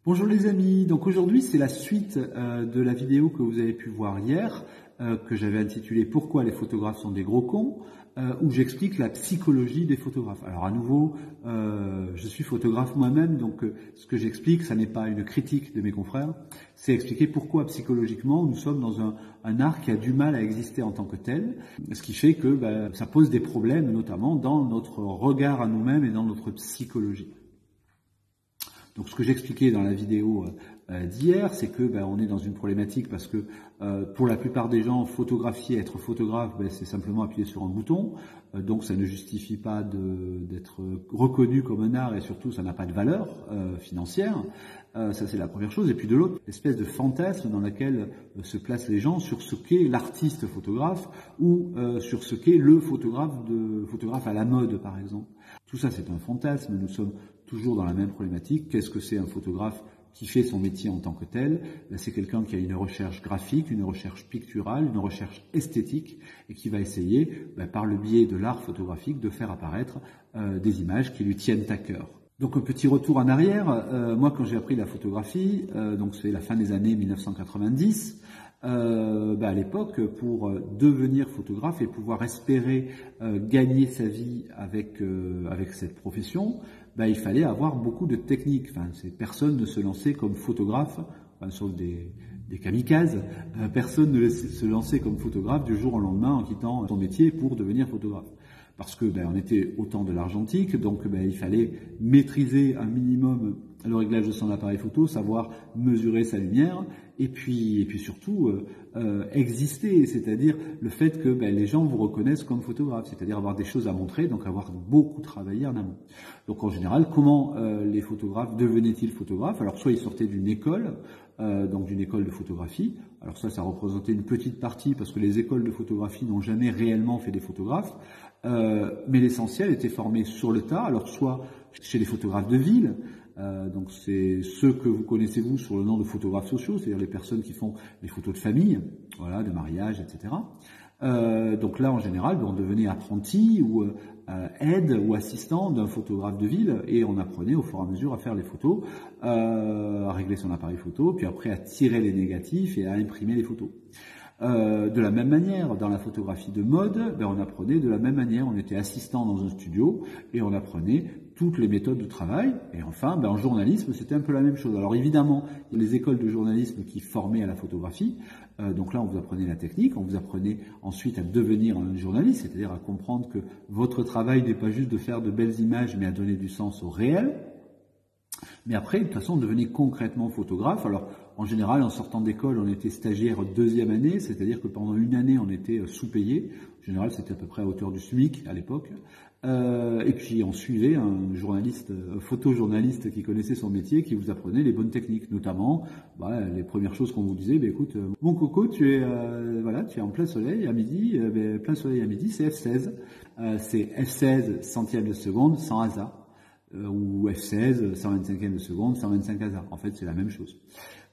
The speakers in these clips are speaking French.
Bonjour les amis, donc aujourd'hui c'est la suite de la vidéo que vous avez pu voir hier, que j'avais intitulée Pourquoi les photographes sont des gros cons, où j'explique la psychologie des photographes. Alors à nouveau, je suis photographe moi-même, donc ce que j'explique, ça n'est pas une critique de mes confrères, c'est expliquer pourquoi psychologiquement nous sommes dans un art qui a du mal à exister en tant que tel, ce qui fait que ça pose des problèmes notamment dans notre regard à nous-mêmes et dans notre psychologie. Donc ce que j'expliquais dans la vidéo d'hier, c'est que on est dans une problématique parce que pour la plupart des gens, photographier, être photographe, c'est simplement appuyer sur un bouton. Donc ça ne justifie pas d'être reconnu comme un art et surtout ça n'a pas de valeur financière. Ça c'est la première chose. Et puis de l'autre, l'espèce de fantasme dans laquelle se placent les gens sur ce qu'est l'artiste photographe ou sur ce qu'est le photographe à la mode par exemple. Tout ça c'est un fantasme. Nous sommes toujours dans la même problématique. Qu'est-ce que c'est un photographe qui fait son métier en tant que tel? C'est quelqu'un qui a une recherche graphique, une recherche picturale, une recherche esthétique et qui va essayer, par le biais de l'art photographique, de faire apparaître des images qui lui tiennent à cœur. Donc un petit retour en arrière, moi quand j'ai appris la photographie, donc c'est la fin des années 1990, à l'époque, pour devenir photographe et pouvoir espérer gagner sa vie avec cette profession, il fallait avoir beaucoup de techniques. Enfin, personne ne se lançait comme photographe, sauf des kamikazes. Personne ne se lançait comme photographe du jour au lendemain en quittant son métier pour devenir photographe. Parce que on était au temps de l'argentique, donc il fallait maîtriser un minimum le réglage de son appareil photo, savoir mesurer sa lumière, et puis surtout exister, c'est-à-dire le fait que les gens vous reconnaissent comme photographe, c'est-à-dire avoir des choses à montrer, donc avoir beaucoup travaillé en amont. Donc en général, comment les photographes devenaient-ils photographes? Alors soit ils sortaient d'une école, donc d'une école de photographie. Alors ça représentait une petite partie parce que les écoles de photographie n'ont jamais réellement fait des photographes, mais l'essentiel était formé sur le tas. Alors soit chez les photographes de ville, donc c'est ceux que vous connaissez vous sur le nom de photographes sociaux, c'est-à-dire les personnes qui font des photos de famille, voilà, de mariage, etc. Donc là en général, on devenait apprenti ou aide ou assistant d'un photographe de ville et on apprenait au fur et à mesure à faire les photos, à régler son appareil photo, puis après à tirer les négatifs et à imprimer les photos. De la même manière, dans la photographie de mode, on apprenait de la même manière, on était assistant dans un studio et on apprenait toutes les méthodes de travail. Et enfin, en journalisme, c'était un peu la même chose. Alors évidemment, il y a les écoles de journalisme qui formaient à la photographie. Donc là, on vous apprenait la technique, on vous apprenait ensuite à devenir un journaliste, c'est-à-dire à comprendre que votre travail n'est pas juste de faire de belles images, mais à donner du sens au réel. Mais après, de toute façon, on devenait concrètement photographe. Alors, en général, en sortant d'école, on était stagiaire deuxième année, c'est-à-dire que pendant une année, on était sous-payé. En général, c'était à peu près à hauteur du SMIC à l'époque. Et puis, on suivait un journaliste, photojournaliste qui connaissait son métier, qui vous apprenait les bonnes techniques, notamment les premières choses qu'on vous disait. Écoute, mon coco, tu es en plein soleil à midi. Plein soleil à midi, c'est F16. C'est F16 centième de seconde sans hasard. Ou F16, 125e de seconde, 125 hasard. En fait, c'est la même chose.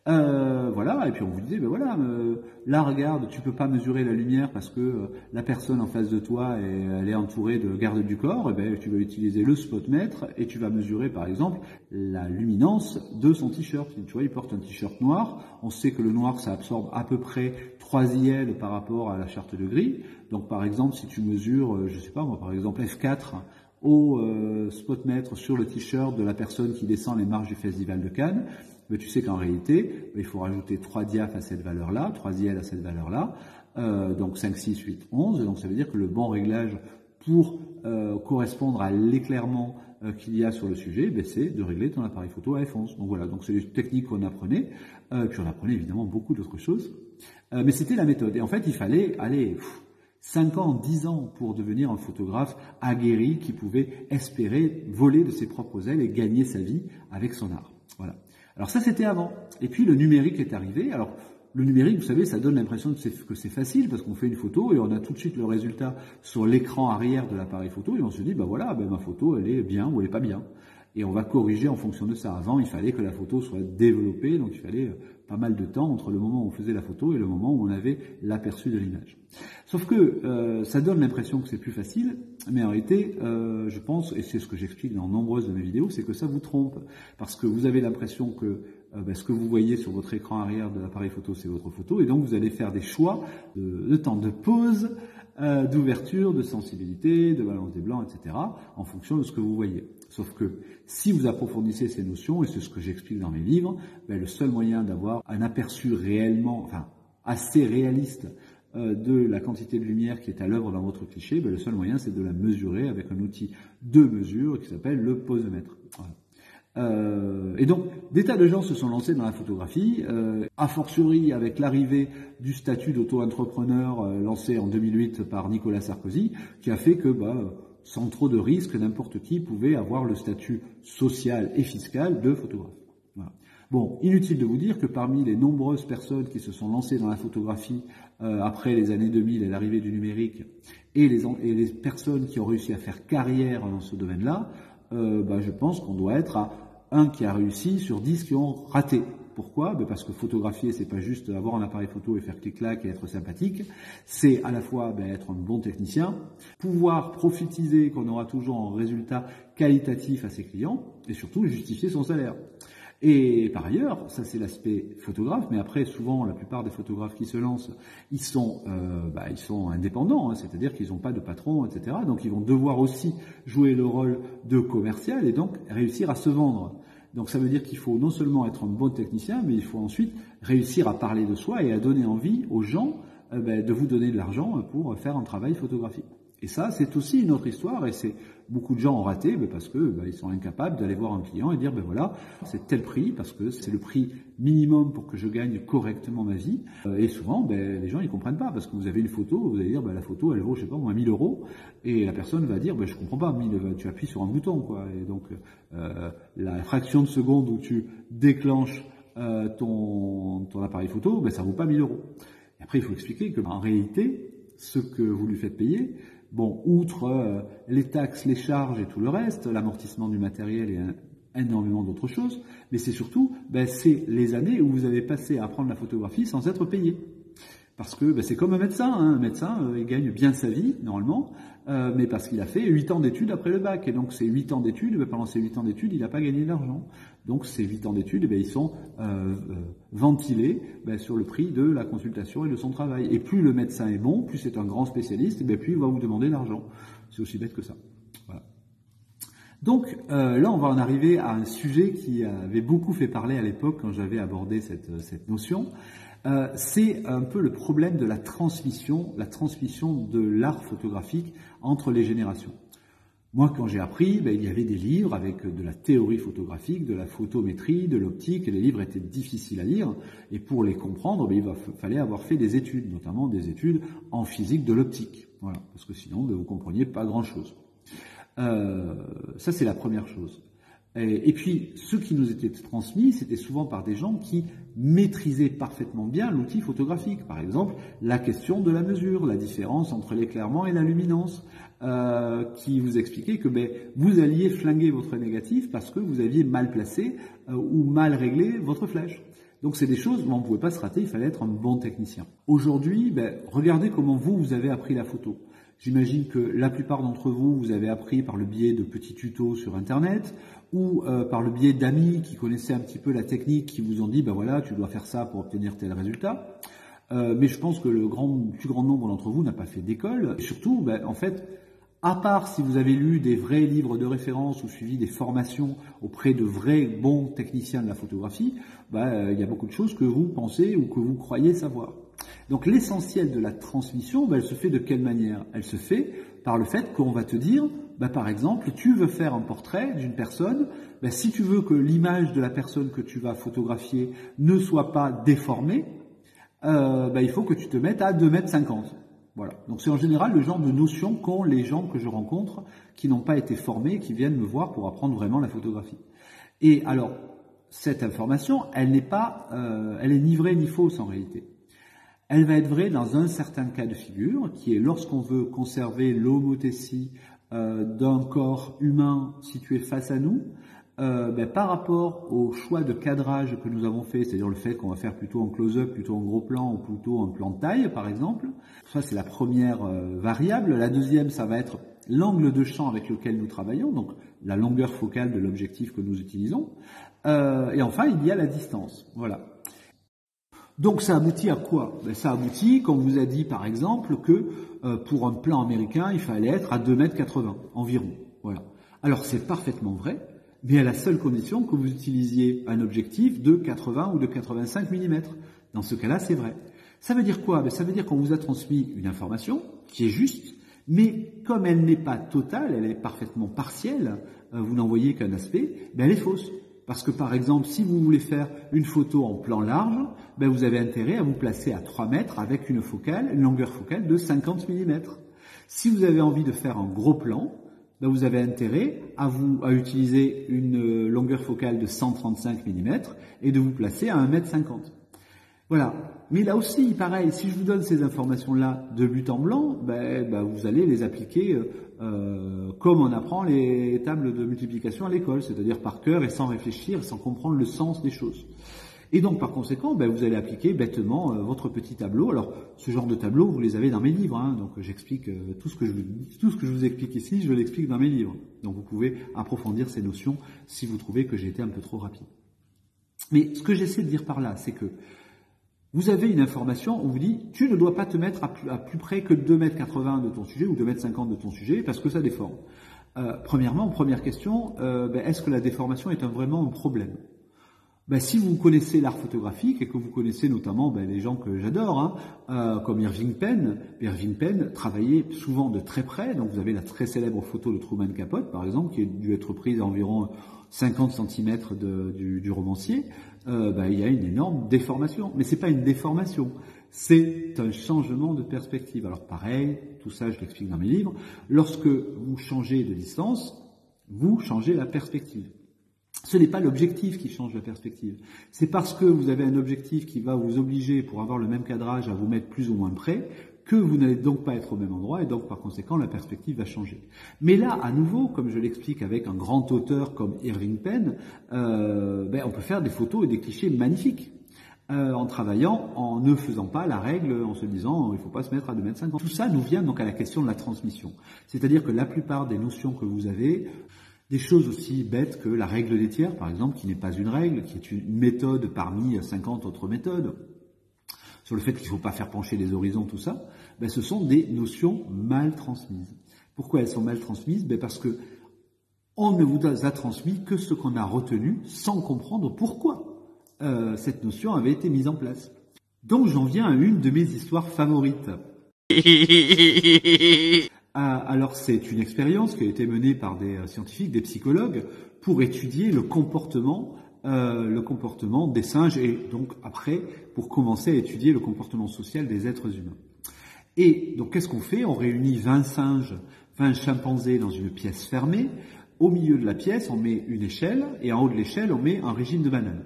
Voilà, et puis on vous disait, là, regarde, tu peux pas mesurer la lumière parce que la personne en face de toi, elle est entourée de gardes du corps, tu vas utiliser le spotmètre et tu vas mesurer, par exemple, la luminance de son t-shirt. Tu vois, il porte un t-shirt noir, on sait que le noir, ça absorbe à peu près 3 IL par rapport à la charte de gris. Donc, par exemple, si tu mesures, je sais pas moi, par exemple, F4, au spotmètre sur le t-shirt de la personne qui descend les marches du Festival de Cannes, tu sais qu'en réalité, il faut rajouter 3 diaphes à cette valeur-là, 3 IL à cette valeur-là, donc 5, 6, 8, 11, donc ça veut dire que le bon réglage pour correspondre à l'éclairement qu'il y a sur le sujet, c'est de régler ton appareil photo à F11. Donc voilà, donc c'est les techniques qu'on apprenait, puis on apprenait évidemment beaucoup d'autres choses, mais c'était la méthode. Et en fait, il fallait aller 5 ans, 10 ans pour devenir un photographe aguerri qui pouvait espérer voler de ses propres ailes et gagner sa vie avec son art. Voilà. Alors ça, c'était avant. Et puis le numérique est arrivé. Alors le numérique, vous savez, ça donne l'impression que c'est facile parce qu'on fait une photo et on a tout de suite le résultat sur l'écran arrière de l'appareil photo et on se dit, ma photo, elle est bien ou elle est pas bien. Et on va corriger en fonction de ça. Avant, il fallait que la photo soit développée, donc il fallait pas mal de temps entre le moment où on faisait la photo et le moment où on avait l'aperçu de l'image. Sauf que ça donne l'impression que c'est plus facile, mais en réalité, je pense, et c'est ce que j'explique dans nombreuses de mes vidéos, c'est que ça vous trompe. Parce que vous avez l'impression que ce que vous voyez sur votre écran arrière de l'appareil photo, c'est votre photo, et donc vous allez faire des choix de temps de pause, d'ouverture, de sensibilité, de balance des blancs, etc., en fonction de ce que vous voyez. Sauf que si vous approfondissez ces notions, et c'est ce que j'explique dans mes livres, le seul moyen d'avoir un aperçu réellement, assez réaliste de la quantité de lumière qui est à l'œuvre dans votre cliché, le seul moyen c'est de la mesurer avec un outil de mesure qui s'appelle le posemètre. Voilà. Et donc, des tas de gens se sont lancés dans la photographie, a fortiori avec l'arrivée du statut d'auto-entrepreneur lancé en 2008 par Nicolas Sarkozy, qui a fait que, sans trop de risques, n'importe qui pouvait avoir le statut social et fiscal de photographe. Voilà. Bon, inutile de vous dire que parmi les nombreuses personnes qui se sont lancées dans la photographie après les années 2000 et l'arrivée du numérique, et les personnes qui ont réussi à faire carrière dans ce domaine-là, je pense qu'on doit être à 1 qui a réussi sur 10 qui ont raté. Pourquoi ? Parce que photographier, c'est pas juste avoir un appareil photo et faire clic-clac et être sympathique. C'est à la fois être un bon technicien, pouvoir prophétiser qu'on aura toujours un résultat qualitatif à ses clients et surtout justifier son salaire. Et par ailleurs, ça c'est l'aspect photographe, mais après souvent la plupart des photographes qui se lancent, ils sont indépendants, c'est-à-dire qu'ils n'ont pas de patron, etc. Donc ils vont devoir aussi jouer le rôle de commercial et donc réussir à se vendre. Donc ça veut dire qu'il faut non seulement être un bon technicien, mais il faut ensuite réussir à parler de soi et à donner envie aux gens de vous donner de l'argent pour faire un travail photographique. Et ça, c'est aussi une autre histoire, et c'est beaucoup de gens ont raté parce que ils sont incapables d'aller voir un client et dire voilà, c'est tel prix parce que c'est le prix minimum pour que je gagne correctement ma vie. Et souvent, les gens ils comprennent pas parce que vous avez une photo, vous allez dire la photo elle vaut 1000 €, et la personne va dire je comprends pas, 1000, tu appuies sur un bouton quoi. Et donc la fraction de seconde où tu déclenches ton appareil photo, ça vaut pas 1000 €. Et après il faut expliquer que en réalité, ce que vous lui faites payer, outre les taxes, les charges et tout le reste, l'amortissement du matériel et énormément d'autres choses, mais c'est surtout, c'est les années où vous avez passé à apprendre la photographie sans être payé. Parce que c'est comme un médecin, un médecin il gagne bien sa vie normalement, mais parce qu'il a fait 8 ans d'études après le bac, et donc ces 8 ans d'études, pendant ces 8 ans d'études, il n'a pas gagné d'argent. Donc ces 8 ans d'études, ils sont ventilés sur le prix de la consultation et de son travail. Et plus le médecin est bon, plus c'est un grand spécialiste, plus il va vous demander d'argent. C'est aussi bête que ça. Voilà. Donc là, on va en arriver à un sujet qui avait beaucoup fait parler à l'époque quand j'avais abordé cette notion. C'est un peu le problème de la transmission de l'art photographique entre les générations. Moi, quand j'ai appris, il y avait des livres avec de la théorie photographique, de la photométrie, de l'optique, et les livres étaient difficiles à lire, et pour les comprendre, il fallait avoir fait des études, notamment des études en physique de l'optique. Voilà, parce que sinon, vous compreniez pas grand-chose. Ça, c'est la première chose. Et puis, ce qui nous était transmis, c'était souvent par des gens qui maîtrisaient parfaitement bien l'outil photographique. Par exemple, la question de la mesure, la différence entre l'éclairement et la luminance, qui vous expliquait que vous alliez flinguer votre négatif parce que vous aviez mal placé ou mal réglé votre flash. Donc c'est des choses où on ne pouvait pas se rater, il fallait être un bon technicien. Aujourd'hui, regardez comment vous avez appris la photo. J'imagine que la plupart d'entre vous, vous avez appris par le biais de petits tutos sur Internet ou par le biais d'amis qui connaissaient un petit peu la technique, qui vous ont dit, voilà, tu dois faire ça pour obtenir tel résultat. Mais je pense que le plus grand nombre d'entre vous n'a pas fait d'école. Et surtout, en fait, à part si vous avez lu des vrais livres de référence ou suivi des formations auprès de vrais bons techniciens de la photographie, il y a beaucoup de choses que vous pensez ou que vous croyez savoir. Donc l'essentiel de la transmission, elle se fait de quelle manière? Elle se fait par le fait qu'on va te dire, par exemple, tu veux faire un portrait d'une personne, si tu veux que l'image de la personne que tu vas photographier ne soit pas déformée, il faut que tu te mettes à 2,50 m. Voilà. Donc c'est en général le genre de notion qu'ont les gens que je rencontre qui n'ont pas été formés, qui viennent me voir pour apprendre vraiment la photographie. Et alors, cette information, elle est ni vraie ni fausse en réalité. Elle va être vraie dans un certain cas de figure, qui est lorsqu'on veut conserver l'homothétie d'un corps humain situé face à nous, par rapport au choix de cadrage que nous avons fait, c'est-à-dire le fait qu'on va faire plutôt en close-up, plutôt en gros plan ou plutôt en plan de taille, par exemple. Ça, c'est la première variable. La deuxième, ça va être l'angle de champ avec lequel nous travaillons, donc la longueur focale de l'objectif que nous utilisons. Et enfin, il y a la distance. Voilà. Donc ça aboutit à quoi? Ça aboutit, comme on vous a dit par exemple, que pour un plan américain, il fallait être à 2,80 m environ. Voilà. Alors c'est parfaitement vrai, mais à la seule condition que vous utilisiez un objectif de 80 ou de 85 mm. Dans ce cas-là, c'est vrai. Ça veut dire quoi? Ça veut dire qu'on vous a transmis une information qui est juste, mais comme elle n'est pas totale, elle est parfaitement partielle, vous n'en voyez qu'un aspect, elle est fausse. Parce que par exemple, si vous voulez faire une photo en plan large, vous avez intérêt à vous placer à 3 mètres avec une longueur focale de 50 mm. Si vous avez envie de faire un gros plan, vous avez intérêt à utiliser une longueur focale de 135 mm et de vous placer à 1,50 m. Voilà. Mais là aussi, pareil, si je vous donne ces informations-là de but en blanc, vous allez les appliquer comme on apprend les tables de multiplication à l'école, c'est-à-dire par cœur et sans réfléchir, sans comprendre le sens des choses. Et donc, par conséquent, vous allez appliquer bêtement votre petit tableau. Alors, ce genre de tableau, vous les avez dans mes livres, hein, donc j'explique tout ce que je vous explique ici, je l'explique dans mes livres. Donc, vous pouvez approfondir ces notions si vous trouvez que j'ai été un peu trop rapide. Mais ce que j'essaie de dire par là, c'est que vous avez une information, on vous dit, tu ne dois pas te mettre à plus près que 2,80 m de ton sujet ou 2,50 m de ton sujet parce que ça déforme. Premièrement, première question, est-ce que la déformation est vraiment un problème? Si vous connaissez l'art photographique et que vous connaissez notamment les gens que j'adore, comme Irving Penn. Irving Penn travaillait souvent de très près, donc vous avez la très célèbre photo de Truman Capote, par exemple, qui a dû être prise à environ 50 cm du romancier. Il y a une énorme déformation. Mais c'est pas une déformation, c'est un changement de perspective. Alors pareil, tout ça je l'explique dans mes livres, lorsque vous changez de distance, vous changez la perspective. Ce n'est pas l'objectif qui change la perspective. C'est parce que vous avez un objectif qui va vous obliger, pour avoir le même cadrage, à vous mettre plus ou moins près, que vous n'allez donc pas être au même endroit et donc par conséquent la perspective va changer. Mais là, à nouveau, comme je l'explique avec un grand auteur comme Irving Penn, on peut faire des photos et des clichés magnifiques en travaillant, en ne faisant pas la règle, en se disant il ne faut pas se mettre à 2,50 m. Tout ça nous vient donc à la question de la transmission. C'est-à-dire que la plupart des notions que vous avez, des choses aussi bêtes que la règle des tiers, par exemple, qui n'est pas une règle, qui est une méthode parmi 50 autres méthodes, sur le fait qu'il ne faut pas faire pencher les horizons, tout ça, ce sont des notions mal transmises. Pourquoi elles sont mal transmises? Parce que on ne vous a transmis que ce qu'on a retenu sans comprendre pourquoi cette notion avait été mise en place. Donc j'en viens à une de mes histoires favorites. Alors c'est une expérience qui a été menée par des scientifiques, des psychologues, pour étudier le comportement des singes et donc après pour commencer à étudier le comportement social des êtres humains. Et donc qu'est-ce qu'on fait? On réunit 20 singes, 20 chimpanzés dans une pièce fermée. Au milieu de la pièce, on met une échelle et en haut de l'échelle, on met un régime de bananes.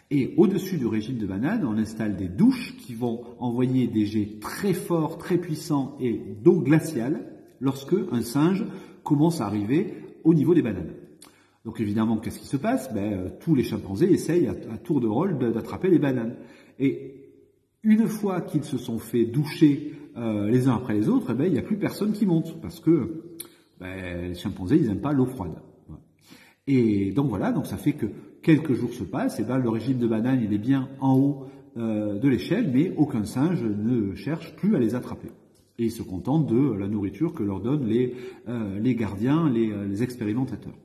Et au-dessus du régime de bananes, on installe des douches qui vont envoyer des jets très forts, très puissants et d'eau glaciale lorsque un singe commence à arriver au niveau des bananes. Donc évidemment, qu'est-ce qui se passe? Tous les chimpanzés essayent à tour de rôle d'attraper les bananes. Et une fois qu'ils se sont fait doucher les uns après les autres, il n'y a plus personne qui monte parce que les chimpanzés, ils n'aiment pas l'eau froide. Et donc voilà, donc ça fait que quelques jours se passent, et le régime de bananes, il est bien en haut de l'échelle, mais aucun singe ne cherche plus à les attraper. Et ils se contentent de la nourriture que leur donnent les gardiens, les expérimentateurs.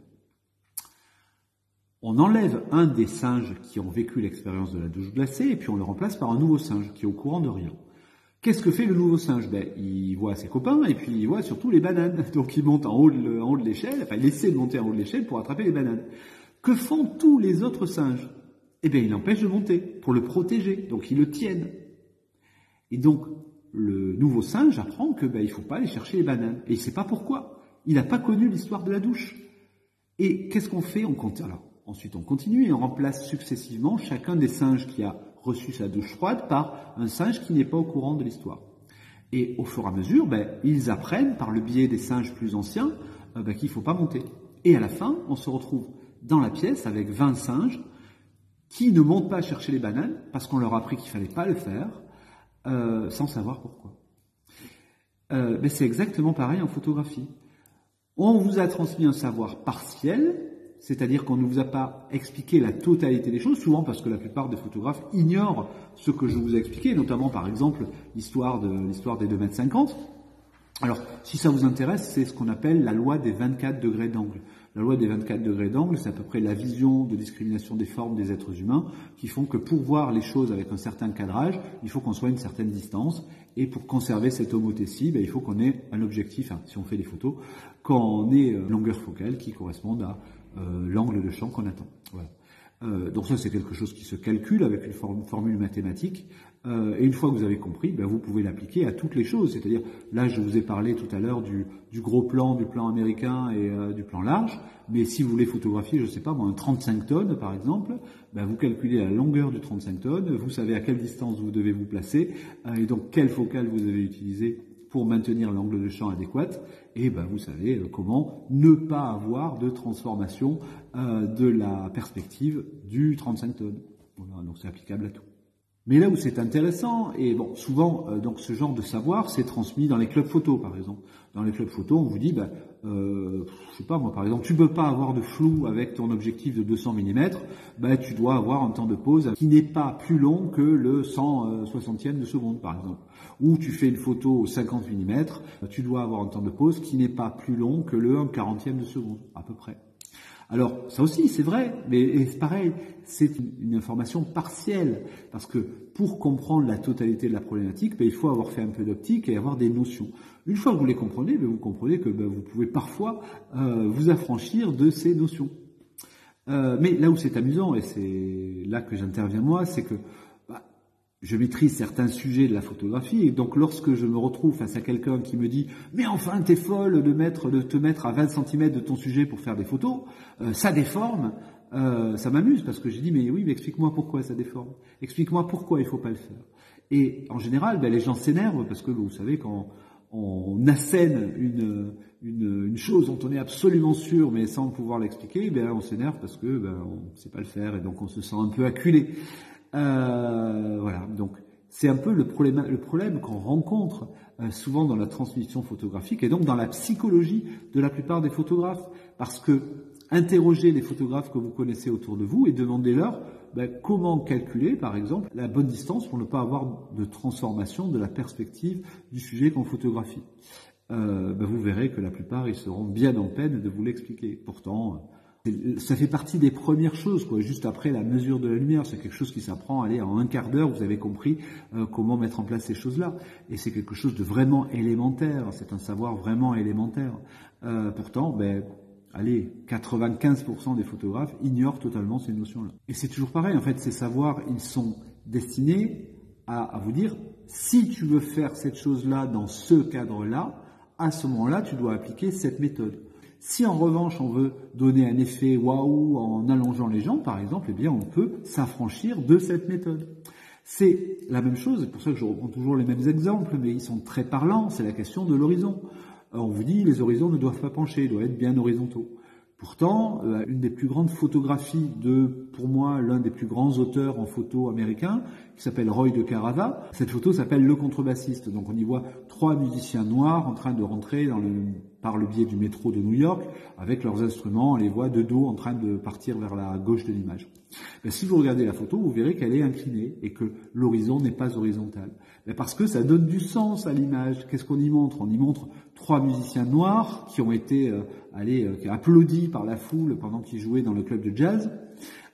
On enlève un des singes qui ont vécu l'expérience de la douche glacée, et puis on le remplace par un nouveau singe qui est au courant de rien. Qu'est-ce que fait le nouveau singe? Il voit ses copains et puis il voit surtout les bananes. Donc il monte en haut de l'échelle, enfin il essaie de monter en haut de l'échelle pour attraper les bananes. Que font tous les autres singes? Ils l'empêchent de monter pour le protéger, donc ils le tiennent. Et donc le nouveau singe apprend que il faut pas aller chercher les bananes. Et il sait pas pourquoi. Il n'a pas connu l'histoire de la douche. Et qu'est-ce qu'on fait? Ensuite on continue et on remplace successivement chacun des singes qui a reçu sa douche froide par un singe qui n'est pas au courant de l'histoire. Et au fur et à mesure, ils apprennent par le biais des singes plus anciens qu'il ne faut pas monter. Et à la fin, on se retrouve dans la pièce avec 20 singes qui ne montent pas chercher les bananes parce qu'on leur a appris qu'il ne fallait pas le faire sans savoir pourquoi. C'est exactement pareil en photographie. On vous a transmis un savoir partiel, c'est-à-dire qu'on ne vous a pas expliqué la totalité des choses, souvent parce que la plupart des photographes ignorent ce que je vous ai expliqué, notamment par exemple l'histoire des 2,50 m. Alors, si ça vous intéresse, c'est ce qu'on appelle la loi des 24 degrés d'angle. La loi des 24 degrés d'angle, c'est à peu près la vision de discrimination des formes des êtres humains qui font que pour voir les choses avec un certain cadrage, il faut qu'on soit à une certaine distance. Et pour conserver cette homothétie, il faut qu'on ait un objectif, si on fait des photos, qu'on ait une longueur focale qui corresponde à l'angle de champ qu'on attend. Voilà. Donc ça, c'est quelque chose qui se calcule avec une formule mathématique. Et une fois que vous avez compris, vous pouvez l'appliquer à toutes les choses. C'est-à-dire, là, je vous ai parlé tout à l'heure du gros plan, du plan américain et du plan large. Mais si vous voulez photographier, je ne sais pas, un 35 tonnes, par exemple, vous calculez la longueur du 35 tonnes, vous savez à quelle distance vous devez vous placer, et donc quelle focale vous devez utiliser pour maintenir l'angle de champ adéquat, et vous savez comment ne pas avoir de transformation de la perspective du 35 tonnes. Voilà, donc c'est applicable à tout. Mais là où c'est intéressant, et souvent, donc ce genre de savoir, c'est transmis dans les clubs photo, par exemple. Dans les clubs photo, on vous dit, je sais pas moi, par exemple, tu peux pas avoir de flou avec ton objectif de 200 mm, tu dois avoir un temps de pause qui n'est pas plus long que le 160e de seconde, par exemple. Ou tu fais une photo au 50 mm, tu dois avoir un temps de pause qui n'est pas plus long que le 1/40e de seconde, à peu près. Alors, ça aussi, c'est vrai, mais c'est pareil, c'est une information partielle, parce que pour comprendre la totalité de la problématique, il faut avoir fait un peu d'optique et avoir des notions. Une fois que vous les comprenez, vous comprenez que vous pouvez parfois vous affranchir de ces notions. Mais là où c'est amusant, et c'est là que j'interviens moi, c'est que je maîtrise certains sujets de la photographie, et donc lorsque je me retrouve face à quelqu'un qui me dit « Mais enfin, t'es folle de te mettre à 20 cm de ton sujet pour faire des photos, ça déforme », ça m'amuse, parce que j'ai dit « Mais oui, mais explique-moi pourquoi ça déforme, explique-moi pourquoi il faut pas le faire ». Et en général, les gens s'énervent, parce que vous savez, quand on assène une chose dont on est absolument sûr, mais sans pouvoir l'expliquer, on s'énerve parce que on ne sait pas le faire, et donc on se sent un peu acculé. Voilà, donc c'est un peu le problème qu'on rencontre souvent dans la transmission photographique et donc dans la psychologie de la plupart des photographes, parce que interrogez les photographes que vous connaissez autour de vous et demandez-leur comment calculer, par exemple, la bonne distance pour ne pas avoir de transformation de la perspective du sujet qu'on photographie. Vous verrez que la plupart, ils seront bien en peine de vous l'expliquer. Pourtant, ça fait partie des premières choses, juste après la mesure de la lumière. C'est quelque chose qui s'apprend, en un quart d'heure, vous avez compris comment mettre en place ces choses-là. Et c'est quelque chose de vraiment élémentaire, c'est un savoir vraiment élémentaire. Pourtant, 95% des photographes ignorent totalement ces notions-là. Et c'est toujours pareil, en fait, ces savoirs, ils sont destinés à vous dire, si tu veux faire cette chose-là dans ce cadre-là, à ce moment-là, tu dois appliquer cette méthode. Si en revanche on veut donner un effet waouh en allongeant les jambes, par exemple, on peut s'affranchir de cette méthode. C'est la même chose, c'est pour ça que je reprends toujours les mêmes exemples, mais ils sont très parlants, c'est la question de l'horizon. On vous dit les horizons ne doivent pas pencher, ils doivent être bien horizontaux. Pourtant, une des plus grandes photographies pour moi, l'un des plus grands auteurs en photo américain, qui s'appelle Roy de Carava, cette photo s'appelle Le Contrebassiste. Donc on y voit 3 musiciens noirs en train de rentrer par le biais du métro de New York, avec leurs instruments, on les voit de dos en train de partir vers la gauche de l'image. Si vous regardez la photo, vous verrez qu'elle est inclinée et que l'horizon n'est pas horizontal. Parce que ça donne du sens à l'image. Qu'est-ce qu'on y montre? On y montre 3 musiciens noirs qui ont été applaudis par la foule pendant qu'ils jouaient dans le club de jazz.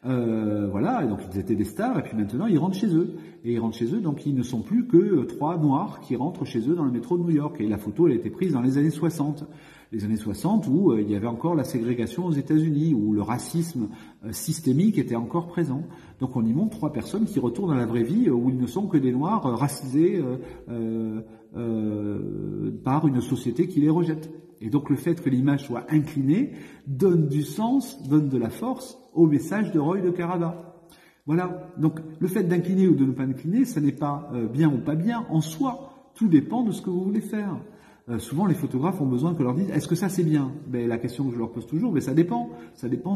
Voilà, et donc ils étaient des stars, et puis maintenant ils rentrent chez eux. Et ils rentrent chez eux, donc ils ne sont plus que 3 noirs qui rentrent chez eux dans le métro de New York. Et la photo, elle a été prise dans les années 60. Les années 60 où il y avait encore la ségrégation aux États-Unis, où le racisme systémique était encore présent. Donc on y montre 3 personnes qui retournent à la vraie vie, où ils ne sont que des noirs racisés par une société qui les rejette. Et donc le fait que l'image soit inclinée donne du sens, donne de la force au message de Roy de Carava. Voilà, donc le fait d'incliner ou de ne pas incliner, ça n'est pas bien ou pas bien en soi, tout dépend de ce que vous voulez faire. Souvent les photographes ont besoin que leur dise est-ce que ça c'est bien? La question que je leur pose toujours, ça dépend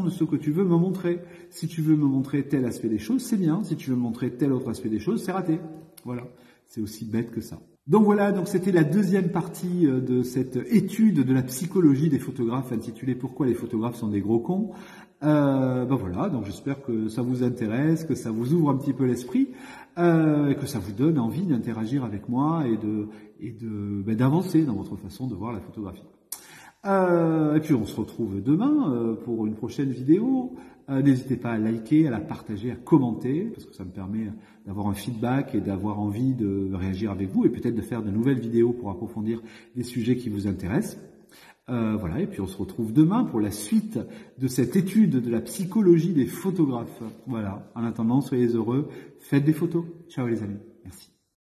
de ce que tu veux me montrer. Si tu veux me montrer tel aspect des choses, c'est bien, si tu veux me montrer tel autre aspect des choses, c'est raté. Voilà, c'est aussi bête que ça. Donc voilà, c'était la deuxième partie de cette étude de la psychologie des photographes intitulée « Pourquoi les photographes sont des gros cons ». Ben voilà, donc j'espère que ça vous intéresse, que ça vous ouvre un petit peu l'esprit, et que ça vous donne envie d'interagir avec moi et d'avancer dans votre façon de voir la photographie. Et puis on se retrouve demain pour une prochaine vidéo. N'hésitez pas à liker, à la partager, à commenter, parce que ça me permet d'avoir un feedback et d'avoir envie de réagir avec vous et peut-être de faire de nouvelles vidéos pour approfondir des sujets qui vous intéressent. Voilà, et puis on se retrouve demain pour la suite de cette étude de la psychologie des photographes. Voilà, en attendant, soyez heureux, faites des photos. Ciao les amis, merci.